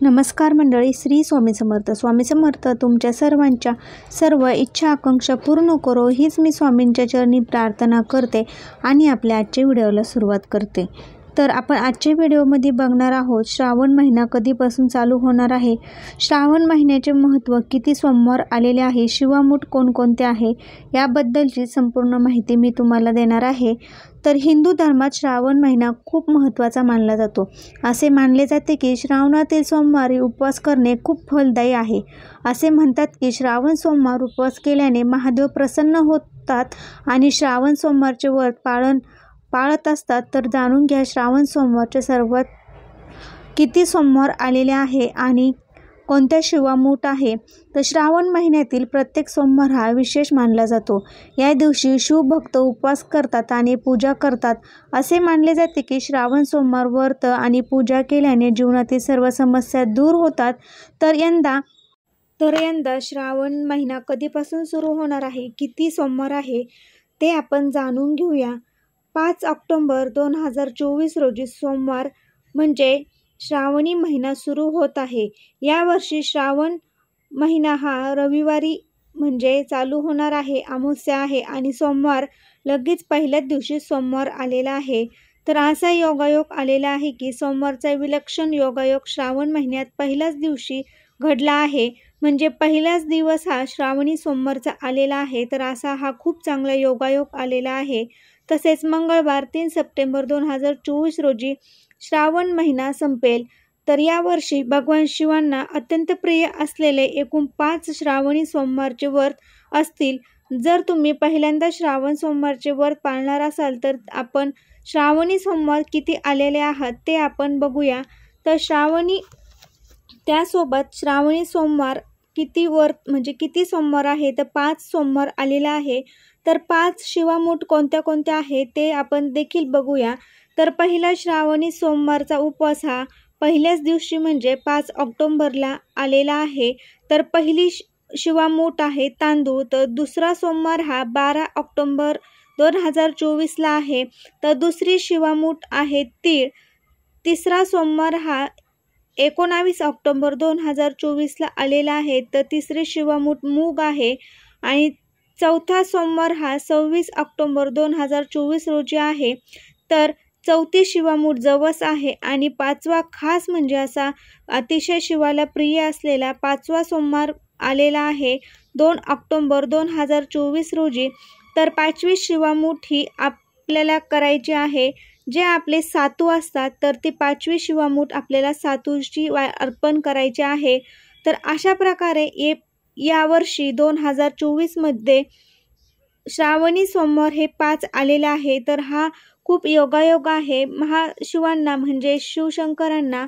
नमस्कार मंडळी, श्री स्वामी समर्थ. स्वामी समर्थ तुमच्या सर्वांच्या सर्व इच्छा आकांक्षा पूर्ण करो हीच मी स्वामींच्या चरणी प्रार्थना करते आणि आपल्या आजच्या व्हिडिओला सुरुवात करते. तर आपण आजच्या व्हिडिओमध्ये बघणार आहोत श्रावण महिना कधीपासून चालू होणार आहे, श्रावण महिन्याचे महत्त्व, किती सोमवार आलेले आहे, शिवामूठ कोणकोणते आहे याबद्दलची संपूर्ण माहिती मी तुम्हाला देणार आहे. तर हिंदू धर्मात श्रावण महिना खूप महत्त्वाचा मानला जातो. असे मानले जाते की श्रावणातील सोमवारी उपवास करणे खूप फलदायी आहे. असे म्हणतात की श्रावण सोमवार उपवास केल्याने महादेव प्रसन्न होतात आणि श्रावण सोमवारचे व्रत पाळत असतात. तर जाणून घ्या श्रावण सोमवारचे सर्वात किती सोमवार आलेले आहे आणि कोणत्या शिवामूठ आहे. तर श्रावण महिन्यातील प्रत्येक सोमवार हा विशेष मानला जातो. या दिवशी शिवभक्त उपवास करतात आणि पूजा करतात. असे मानले जाते की श्रावण सोमवार व्रत आणि पूजा केल्याने जीवनातील सर्व समस्या दूर होतात. तर यंदा श्रावण महिना कधीपासून सुरू होणार आहे, किती सोमवार आहे ते आपण जाणून घेऊया. 5 ऑक्टोबर 2024 रोजी सोमवार म्हणजे श्रावणी महिना सुरू होत आहे. यावर्षी श्रावण महिना हा रविवारी म्हणजे चालू होणार आहे. अमावस्या आहे आणि सोमवार लगेच पहिल्याच दिवशी सोमवार आलेला आहे. तर असा योगायोग आलेला आहे की सोमवारचा विलक्षण योगायोग श्रावण महिन्यात पहिल्याच दिवशी घडला आहे. म्हणजे पहिलाच दिवस हा श्रावणी सोमवारचा आलेला आहे. तर असा हा खूप चांगला योगायोग आलेला आहे. तसेच मंगळवार 3 सप्टेंबर 2024 रोजी श्रावण महिना संपेल. तर यावर्षी भगवान शिवांना अत्यंत प्रिय असलेले एकूण 5 श्रावणी सोमवारचे व्रत असतील. जर तुम्ही पहिल्यांदा श्रावण सोमवारचे व्रत पाळणार असाल तर आपण श्रावणी सोमवार किती आलेले आहात ते आपण बघूया. तर त्यासोबत श्रावणी सोमवार किती व्रत म्हणजे किती सोमवार आहे, तर 5 सोमवार आलेला आहे. तर 5 शिवामूठ कोणत्या कोणत्या आहे ते आपण देखील बघूया. तर पहिला श्रावणी सोमवारचा उपवास हा पहिल्याच दिवशी म्हणजे 5 ऑक्टोबरला आलेला आहे. तर पहिली शिवामूठ आहे तांदूळ. तर दुसरा सोमवार हा 12 ऑक्टोबर 2024ला आहे. तर दुसरी शिवामूठ आहे तीळ. तिसरा सोमवार हा 19 ऑक्टोबर 2024ला आलेला आहे. तर तिसरी शिवामूठ मूग आहे आणि चौथा सोमवार हा 26 ऑक्टोबर 2024 रोजी आहे. तर चौथी शिवामूठ जवस आहे आणि 5वा खास म्हणजे असा अतिशय शिवाला प्रिय असलेला 5वा सोमवार आलेला आहे 2 ऑक्टोबर 2024 रोजी. तर 5वी शिवामूठ ही आपल्याला करायची आहे. जे आपले सातू असतात तर ती 5वी शिवामूठ आपल्याला सातूची अर्पण करायची आहे. तर अशा प्रकारे यावर्षी 2024 मध्ये श्रावणी सोमवार हे 5 आलेले आहे. तर हा खूप योगायोग आहे. महाशिवांना म्हणजे शिवशंकरांना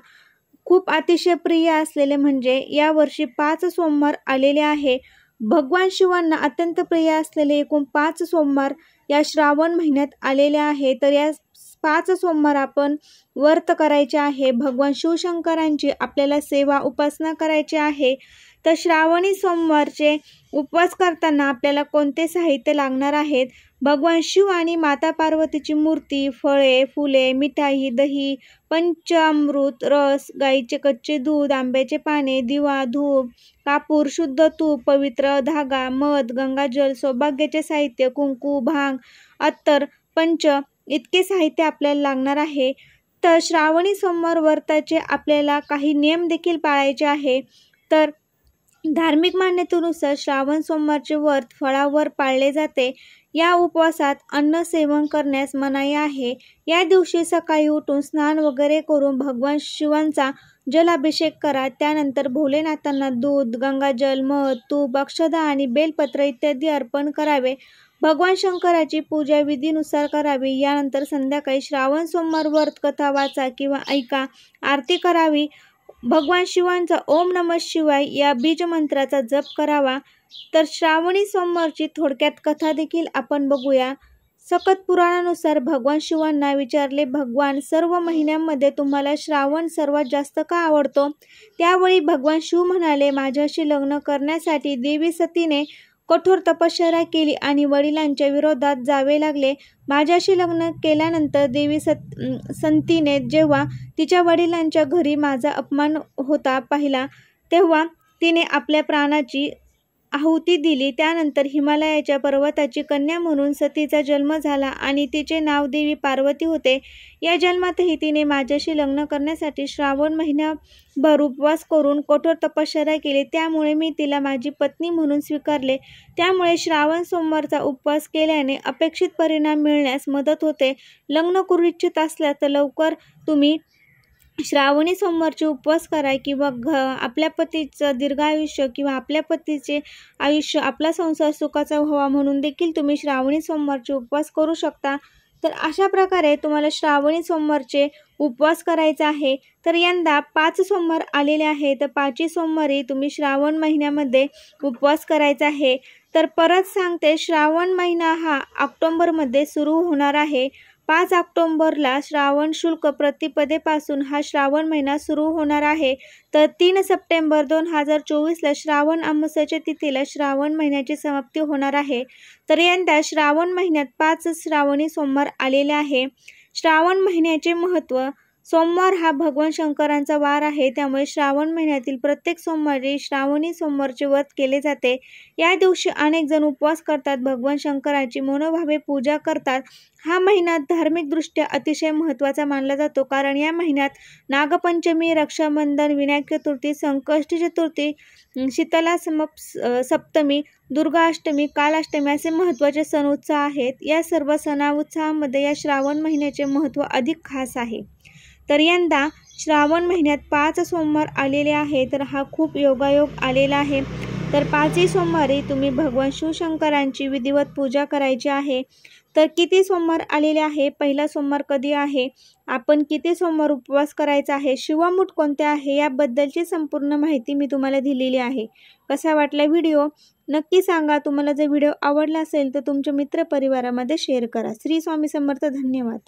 खूप अतिशय प्रिय असलेले म्हणजे यावर्षी 5 सोमवार आलेले आहे. भगवान शिवांना अत्यंत प्रिय असलेले एकूण 5 सोमवार या श्रावण महिन्यात आलेले आहे. तर या 5 सोमवार आपण व्रत करायचे आहे. भगवान शिवशंकरांची आपल्याला सेवा उपासना करायची आहे. तर श्रावणी सोमवारचे उपवास करताना आपल्याला कोणते साहित्य लागणार आहेत. भगवान शिव आणि माता पार्वतीची मूर्ती, फळे, फुले, मिठाई, दही, पंचामृत, रस, गाईचे कच्चे दूध, आंब्याचे पाने, दिवा, धूप, कापूर, शुद्ध तूप, पवित्र धागा, मध, गंगाजल, सौभाग्याचे साहित्य, कुंकू, भांग, अत्तर, पंच इतके साहित्य आपल्याला लागणार आहे. तर श्रावणी सोमवार व्रताचे आपल्याला काही नियम देखील पाळायचे आहे. तर धार्मिक मान्यतेनुसार श्रावण सोमवारचे व्रत फळावर पाळले जाते. या उपवासात अन्न सेवन करण्यास मनाई आहे. या दिवशी सकाळी उठून स्नान वगैरे करून भगवान शिवांचा जलाभिषेक करा. त्यानंतर भोलेनाथांना दूध, गंगाजल, मध, तूप, अक्षदा आणि बेलपत्र इत्यादी अर्पण करावे. भगवान शंकराची पूजा विधीनुसार करावी. यानंतर संध्याकाळी श्रावण सोमवार व्रत कथा वाचा किंवा ऐका, आरती करावी. भगवान शिवांचा ओम नमः शिवाय या बीज मंत्राचा जप करावा. तर श्रावणी सोमवारची थोडक्यात कथा देखील आपण बघूया. सकत पुराणानुसार भगवान शिवांना विचारले, भगवान सर्व महिन्यांमध्ये तुम्हाला श्रावण सर्वात जास्त का आवडतो. त्यावेळी भगवान शिव म्हणाले, माझ्याशी लग्न करण्यासाठी देवी सतीने कठोर तपश्चर्या केली आणि वडिलांच्या विरोधात जावे लागले. माझ्याशी लग्न केल्यानंतर देवी संतीने जेव्हा तिच्या वडिलांच्या घरी माझा अपमान होता पाहिला, तेव्हा तिने आपल्या प्राणाची आहुती दिली. त्यानंतर हिमालयाच्या पर्वताची कन्या म्हणून सतीचा जन्म झाला आणि तिचे नाव देवी पार्वती होते. या जन्मातही तिने माझ्याशी लग्न करण्यासाठी श्रावण महिनाभर उपवास करून कठोर तपश्चर्या केली. त्यामुळे मी तिला माझी पत्नी म्हणून स्वीकारले. त्यामुळे श्रावण सोमवारचा उपवास केल्याने अपेक्षित परिणाम मिळण्यास मदत होते. लग्न करू इच्छित असल्यास तर लवकर तुम्ही श्रावणी सोमवारचे उपवास करा किंवा आपल्या पतीचं दीर्घायुष्य किंवा आपल्या पतीचे आयुष्य, आपला संसार सुखाचा व्हावा म्हणून देखील तुम्ही श्रावणी सोमवारचे उपवास करू शकता. तर अशा प्रकारे तुम्हाला श्रावणी सोमवारचे उपवास करायचा आहे. तर यंदा 5 सोमवार आलेले आहे, तर 5ही सोमवारी तुम्ही श्रावण महिन्यामध्ये उपवास करायचा आहे. तर परत सांगते, श्रावण महिना हा ऑक्टोबरमध्ये सुरू होणार आहे. 5 ऑक्टोबरला श्रावण शुक्ल प्रतिपदेपासून हा श्रावण महिना सुरू होणार आहे. तर 3 सप्टेंबर 2024ला श्रावण अमावस्येच्या तिथीला श्रावण महिन्याची समाप्ती होणार आहे. तर यंदा श्रावण महिन्यात 5 श्रावणी सोमवार आलेले आहे. श्रावण महिन्याचे महत्त्व: सोमवार हा भगवान शंकरांचा वार आहे, त्यामुळे श्रावण महिन्यातील प्रत्येक सोमवारी श्रावणी सोमवारचे व्रत केले जाते. या दिवशी अनेक जण उपवास करतात, भगवान शंकराची मनोभावे पूजा करतात. हा महिना धार्मिकदृष्ट्या अतिशय महत्त्वाचा मानला जातो, कारण या महिन्यात नागपंचमी, रक्षाबंधन, विनायक चतुर्थी, संकष्टी चतुर्थी, शीतला सप्तमी, दुर्गाष्टमी, कालाष्टमी असे महत्त्वाचे सण उत्सव आहेत. या सर्व सणाउत्सवामध्ये या श्रावण महिन्याचे महत्त्व अधिक खास आहे. तर यंदा श्रावण महिन्यात 5 सोमवार आलेले आहे, तर हा खूप योगायोग आलेला आहे. तर 5ही सोमवारी तुम्ही भगवान शिवशंकरांची विधिवत पूजा करायची आहे. तर किती सोमवार आलेले आहे, पहिला सोमवार कधी आहे, आपण किती सोमवार उपवास करायचा आहे, शिवामूठ कोणते आहे, याबद्दलची संपूर्ण माहिती मी तुम्हाला दिलेली आहे. कसा वाटला व्हिडिओ नक्की सांगा. तुम्हाला जर व्हिडिओ आवडला असेल तर तुमच्या मित्रपरिवारामध्ये शेअर करा. श्री स्वामी समर्थ. धन्यवाद.